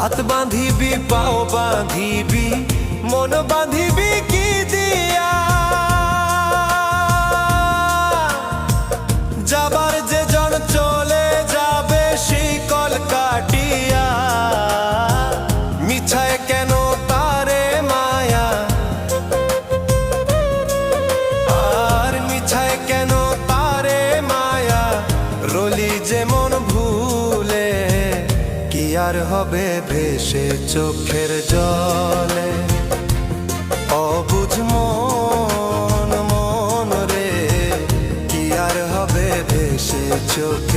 হাত বাঁধিবি পাও বাঁধিবি মন বাঁধিবি কি দিয়া যাবার যে জন চলে যাবে শিকল কাটিয়া মিছায় কেন তারে মায়া আর মিছায় কেন তারে মায়া রলি যেমন ভুলে কি আর হবে ভেসে চোখের জলে অবুঝ মন মন রে কি আর হবে ভেসে চোখ